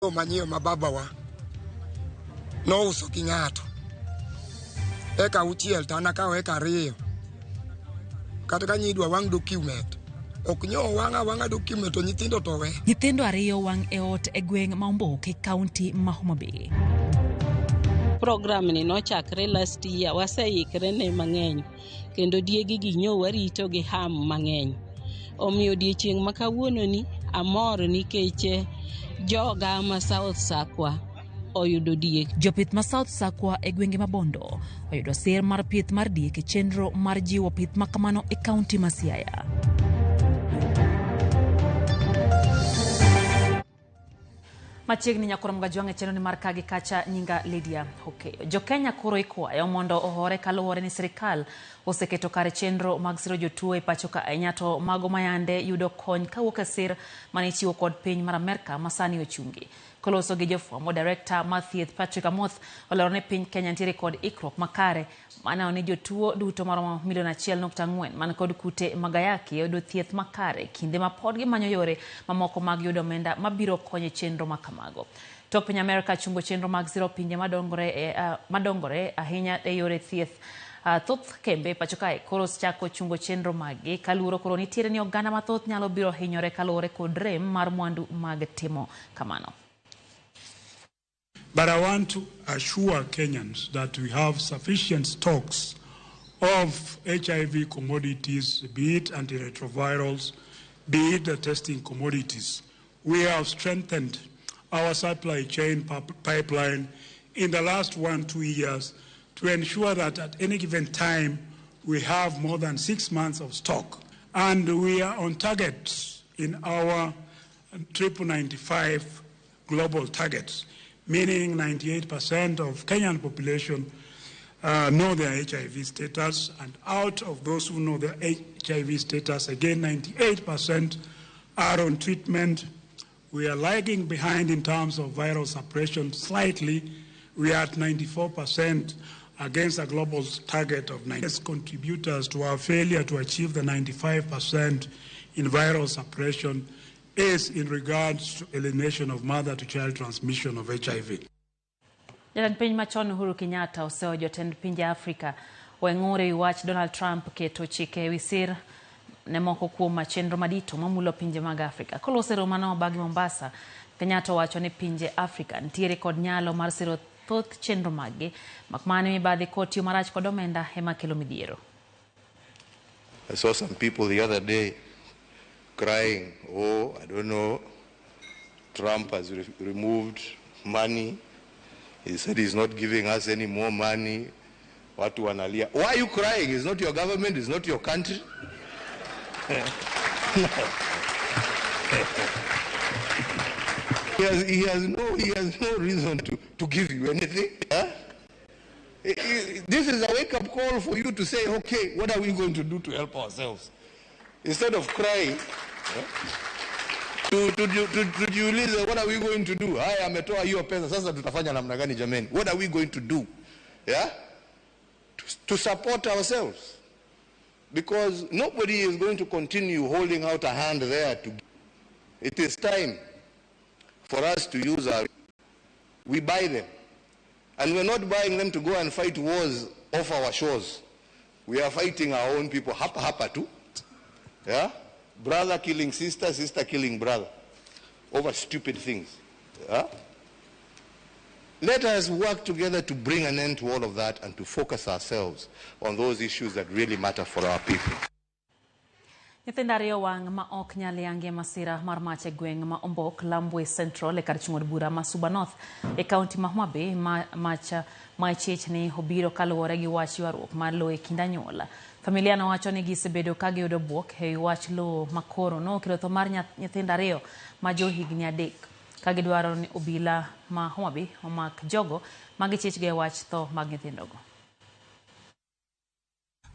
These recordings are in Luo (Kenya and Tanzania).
Manyo mababa wa no uso kingato eka uchiel tana ka eka riyo kata ka nyidwa wang document ok nyo wanga document to nyithindo to we nyithindo ariyo wang e ot e gweng' ma Omboke kaunti ma Homa Bay. Program ni nochakre last year, waseikre ne mang'eny kendo diegi gi nyo warito gi ham mang'eny. Omiyo odiechieng' ma kawuono ni amor nikech joga ma South Sakwa oyudo diek. Jopith ma South Sakwa e gwenge ma Bondo oyudo sir mar pith mar diek e chenro mar jiwo pith makamano e kaunti ma Siaya. Machiegni nyakoro mgajwange cheno ni markagi kacha nyinga Lydia Hokeyo. Jo Kenya koro ikwayo mondo ohore kaluwore ni sirikal oseketo kare chenro mag siro jotuo e pacho ka ahinya to mago mayande yudo kony kawuok e sir manichiwo kod piny mar Amerka masani ochungi. Koloso gi jofwambo, Director Mathieth Patrick Amoth olero ne piny Kenya ntiere kod ikruok makare manao ni jotuo duto maromo milion 1.4 man kod kute magayaki yudo thieth makare kinde ma pod gimanyo yore mamoko mag yudo omenda mabiro konyo chenro makamago. Tok piny Amerka chungo chenro mag siro pinje madongore ahinya e yore thieth. Thoth kembe pacho kae koro chako chungo chenro magi kaluoro koro nitiere ni oganda mathoth nyalo biro hinyore kaluore kod rem mar mwandu mag timo kamano. But I want to assure Kenyans that we have sufficient stocks of HIV commodities, be it antiretrovirals, be it the testing commodities. We have strengthened our supply chain pipeline in the last 1-2 years to ensure that at any given time we have more than 6 months of stock. And we are on target in our 95 global targets, meaning 98% of Kenyan population know their HIV status, and out of those who know their HIV status, again 98% are on treatment. We are lagging behind in terms of viral suppression slightly. We are at 94% against a global target of 90%. Contributors to our failure to achieve the 95% in viral suppression is in regards to elimination of mother-to-child transmission of HIV. Jatend piny machon Uhuru Kenyatta oseo jotend pinje Afrika weng'ore wach Donald Trump keto chike wi sir ne moko kuom chenro madito mamulo pinje mag Afrika. Kolose romo mano bagi Mombasa, Kenyatta wacho ni pinje Afrika ntiere kod nyalo mar siro thoth chenro magi makmane mibadhi koti marach kod omenda ema kelo midhiero. I saw some people the other day crying, oh, I don't know, Trump has removed money. He said he's not giving us any more money. Watu wanalia. Why are you crying? It's not your government, it's not your country. He has no reason to give you anything. Huh? This is a wake-up call for you to say, okay, what are we going to do to help ourselves? Instead of crying, tujiulize, what are we going to do? Haya ametoa hiyo pesa, sasa tutafanya namna gani jameni? What are we going to do? Yeah? To support ourselves. Because nobody is going to continue holding out a hand there. It is time for us to use our... We buy them. And we're not buying them to go and fight wars off our shores. We are fighting our own people. Hapa too. Yeah? Brother killing sister, sister killing brother. Over stupid things. Yeah? Let us work together to bring an end to all of that and to focus ourselves on those issues that really matter for our people. Nyithindo ariyo wang' ma ok nyal yangi masira mar mach e gweng' ma Ombok, Lambwe Central e kar chung'od bura ma Suba North e kaunti ma Homa Bay mach ma ichich ni obiro kaluwore gi wach ywaruok mar lowo e kind anyuola. Familia nowacho ni gisebedo ka giyudo buok e wach lowo makoro nokelo tho mar nyithindo ariyo ma johigni 3 ka gidwaro ni obila ma Homa Bay omak jogo ma gichich gi wach tho mag nyithindogo.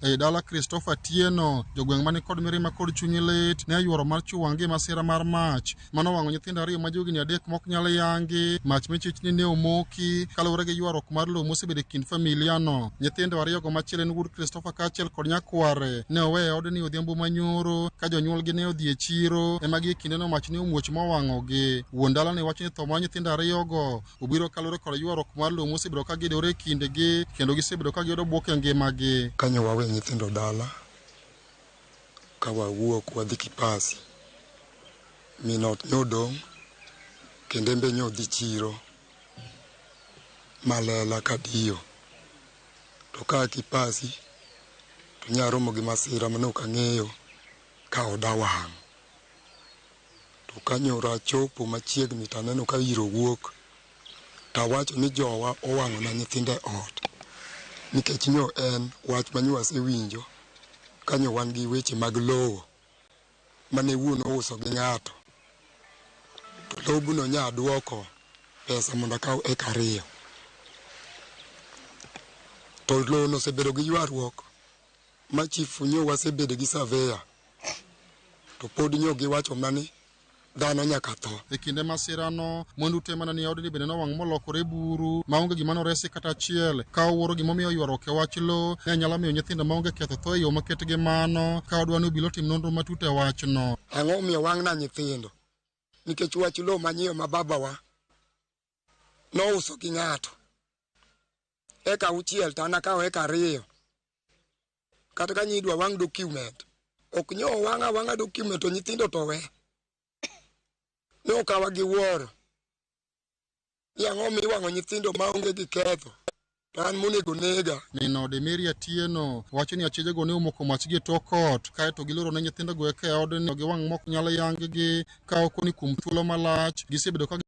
e dala Christopher Tieno jogweng' mani kod mirima kod chuny lit ne yuoro mar chuwangi masira mar mach mano wang'o nyithindo ariyo ma jogni adek mok nyal yangi mach michichni ne omoki kaluwore gi ywaruok mar lowo mosebedo e kind familia no. Nyithindo ariyo go machielo en wuod Christopher kaachiel kod nyakware ne oweyo odni odhiambo manyoro ka jonyuolgi ne odhi e chiro ema gi kindeno mach ne omuoch mowang'ogi. Wuon dala ne wacho ni tho mar nyithindo ariyo go obiro kaluwore kod ywaruok mar lowo mosebedo ka gidore e kindgi kendo gisebedo ka giyudo buok e ngimagi. Kanyo wawe nyithindo dala ka wawuok wadhi Kipasi minot nyodong kendo mbe nyodhi chiro Malela Kadiyo to ka Kipasi to nyaromo gi masira mane ok ang'eyo ka oda wang'. To kanyora chopo machiegni taneno ka iro wuok tawacho ni jowa owang'o na nyithinde ot nikech nyo en wach manyo asewinjo kanyo wan gi weche mag lowo mane wuon ouso gi ng'ato to lobuno nya duoko pesa mondo akaw eka ariyo to lowo no osebedo gi ywaruok ma chifu nyo wasebedo gi surveyor to pod nyo giwacho mani dhano nyaka tho. E kinde masirano mwandu te mana ni odni bende nowang' molokore buru maonge gima noresi kata achiel ka owuoro gimomiyo ywaruok e wach lo ne nyalo miyo nyithindo maonge ketho tho e yo maket gi mano ka odwa ni obilo tim nonro matut e wachno. Ang'o miyo wang'na nyithindo nikech wach lo manyiyo ma babawa nouso gi ng'ato eka 6 to an akawo eka 2 kata ka nyidwa wang' document ok nyo wang'a document to nyithindo to we ne okawa gi wuoro yang'o miwang'o nyithindo maonge gi ketho to an monego nega. Nino Demeria Tieno wacho ni achije go ne omoko mach gi tok ot kaeto giloro ne nyithindo go eka e odni gi wang' mok nyalo yangi gi ka okoni kuom thuolo malach gisebedo ka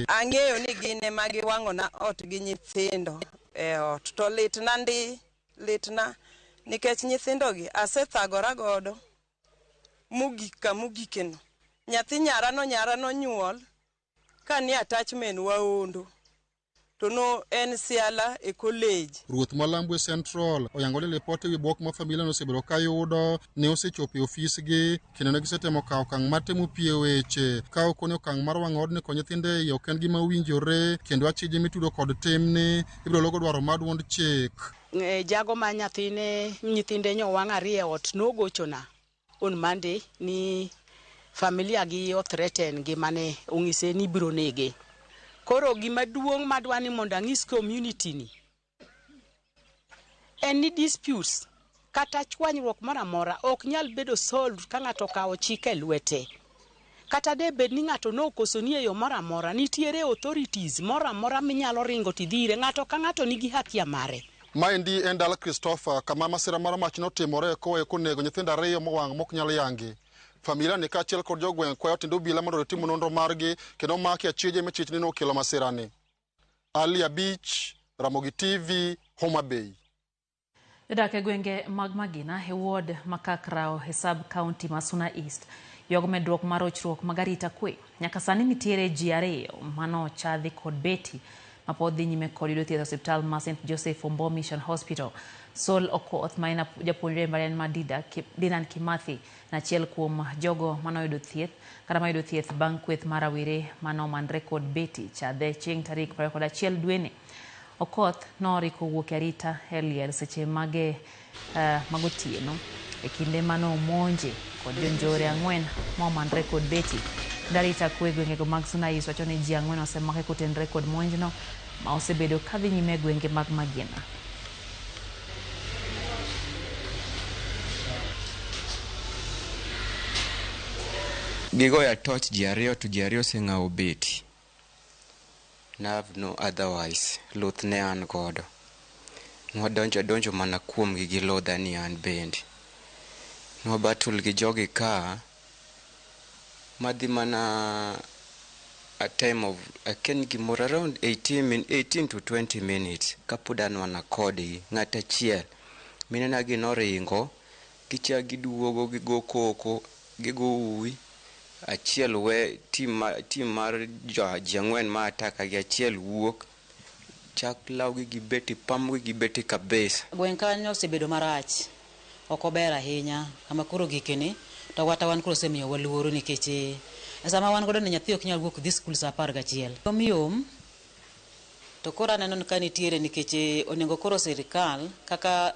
ang'eyo ni gin ema giwang'o na ot gi nyithindo e ot to litna nikech nyithindo gi asethagora godo mugikeno nyathi nyarano nyuol ka ni attachment waondo to no en siala e college. Ruoth Malambwe Central oyango ni ripoti wi buok ma familia no osebedo ka yudo ne osechopo e ofisgi kendo ne gisetemo kawo okang' mar temo pie weche ka okoni okang' mar wang'o odni ko nyithinde ei ok en gima winjore kendo achije mitudo kod timni ibiro logo dwaro mar duond chik. Jago ma nyithinde nyo wang' ariyo ot nogochona on Monday ni familia gi othreaten gi mane ong'ise ni biro nege. Koro gima duong' madwani mondo ang'is community ni en ni disputes kata chwanyruok moro amora ok nyal bedo solved ka ng'ato kawo chike lwete. Kata de bed ni ng'ato nokoso ni e yo moro amora nitiere authorities moro amora minyalo ringo tidhire ng'ato ka ng'ato nigi hakia mare. Maendi en dala Christopher kama masira mar mach notimore kowe konego nyithindo ariyo mowang' mok nyal yangi. Familia ni kaachiel kod jogweng' kwayo tendo obila mondo otim nonro margi kendo maki achije michichni no okelo masirani. Ali Abich, Ramogi TV, Homa Bay. Jodak e gwenge mag Magina e ward Makakrao e sub county Masuna East yogo medruok mar rochruok mag arita kwe nyaka sani nitiere ji ariyo mano chadhi kod beti mapod dhi nyime kod yudo thieth osiptal ma St Joseph Ombo Mission Hospital. Sol Okoth ma en japuonjre mbalariany ma Dedan Kimathi na achiel kuom jogo manoyudo thieth kata mayudo thieth bang' kweth mar rawere manomanre kod beti chadhe chieng' tarik 21 dwene. Okoth noriko wuok e arita e liel seche magotieno e kinde mano monje kod jonjore 4 momanre kod beti. Darita kwe gwenge mag Suna East wacho ni ji 4 osemake kotenre kod monjno ma osebedo kadhi nyime gwenge mag Magina. Gigoya touch ji ariyo to ji ariyo seng'awo beti. Nav no otherwise luth ne an godo. Nwadonjo mana kuom gi lodha ni an bendi. Nwabatul gi jogi ka madhi mana a time of aken gimoro around 18 to 20 minutes kapod an wana kodi ng'ata chiel minena gi noringo gicha giduogo gigo koko gigo uwi achiel we team mar ji 4 ma ataka gi achiel wuok chak lawgi gibeti, pamgi gibeti kabisa. Gweng' kanyo osebedo marach, ok ober ahinya, kama koro gikeni to wata wan koro osemiyo waluoro nikech sama wan godo ni nyathi ok nyal wuok dhi skul sa 11. Yom to koro aneno ka nitiere nikech onego koro sirikal kaka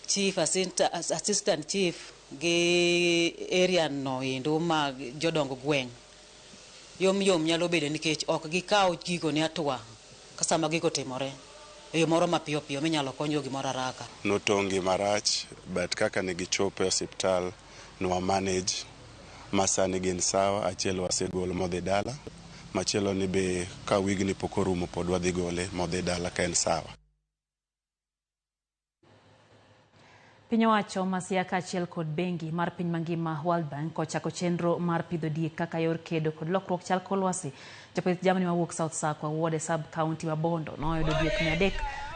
chief assistant chief gi area no endo mag jodong gweng' yom nyalo bedo nikech ok gikaw gigo ne atwa kasama gigo timore e yo moro mapiyo piyo minyalo konyo gimoro haraka. Notongi marach but kaka ne gichopo e hospital no manage masani gin sawa. Achiel wasegolo modhi dala, machielo ni be ka wigni pok orumo pod wadhi gole modhi dala ka en sawa. Piny owacho Masiaka achiel kod bengi mar piny mangima World Bank ochako chenro mar pidho diek kaka yor kedo kod lokruok chal kor lwasi. Jopith jamni mawuok South Sakwa Ward sub county ma Bondo noyudo diek 300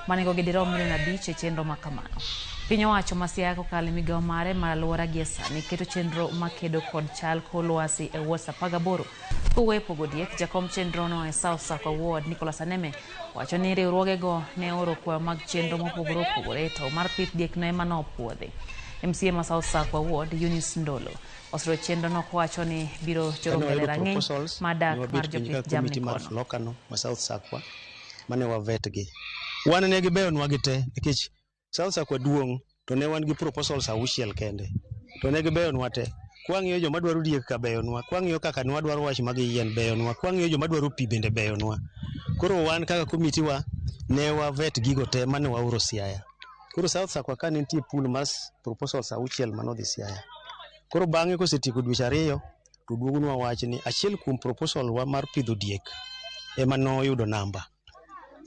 manego gidirom milion 5 e chenro ma kamano. Piny owacho Masiaka okalo migawo mare mar alwora gi sani keto chenro makedo kod chal kor lwasi e Ward 18 kuwe pogo diek. Jakom chenro no e South Sakwa Ward Nicholas Aneme wacho ni riwruogego ne oro kwayo mag chenro mopogore opogore to mar pith diek no ema nopuodhi. MCA ma South Sakwa Ward Eunice Ndolo osiro chenro no kwacho ni biro choro mbele rang'iny madak mar jopith jamni kono. Lokano ma South Sakwa mane wavetgi wan ne gibeyonwa gite nikech South Sakwa duong' to ne wan gi proposals 6 kende to ne gibeyonwa te. Kwang'iyo joma dwaro diek ka beyonwa, kwang'iyo kaka nwa dwaro wach mag yien beyonwa, kwang'iyo joma dwaro pi bende beyonwa. Koro wan kaka komiti wa ne wavet gigo te mane waoro Siaya. Koro South Sakwa ka nitie pool mar proposals 6 manodhi Siaya. Koro bang'e kosetieko dweche 2 to duogonwa wach ni achiel kuom proposal wa mar pidho diek ema noyudo namba.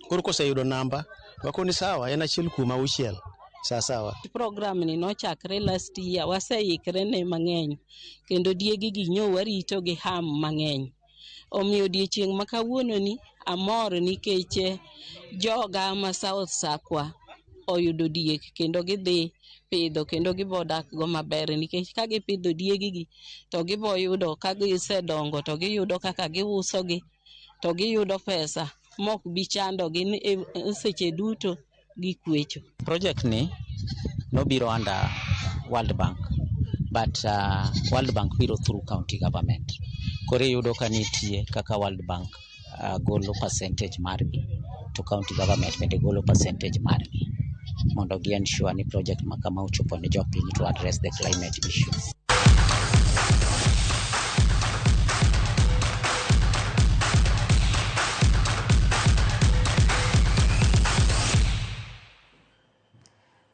Koro koseyudo namba wakoni sawa, en achiel kuom 6. Sawa. Program ni nochakre last year, waseikre ne mang'eny kendo diegi gi nyo warito gi ham mang'eny. Omiyo odiechieng' ma kawuono ni amor nikech joga ma South Sakwa oyudo diek kendo gidhi pidho kendo gibodak go maber nikech ka gipidho diegi gi to giboyudo ka gisedongo to giyudo kaka giuso gi to giyudo pesa mok bichando gi seche duto gikwecho. Project ni nobiro under World Bank, but World Bank biro through county government. Kore yudo ka nitie kaka World Bank golo percentage margi to county government bende golo percentage margi mondo gi ensure ni project makama ochopo ne jopiny to address the climate issues.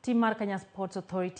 Team mar Kenya Sports Authority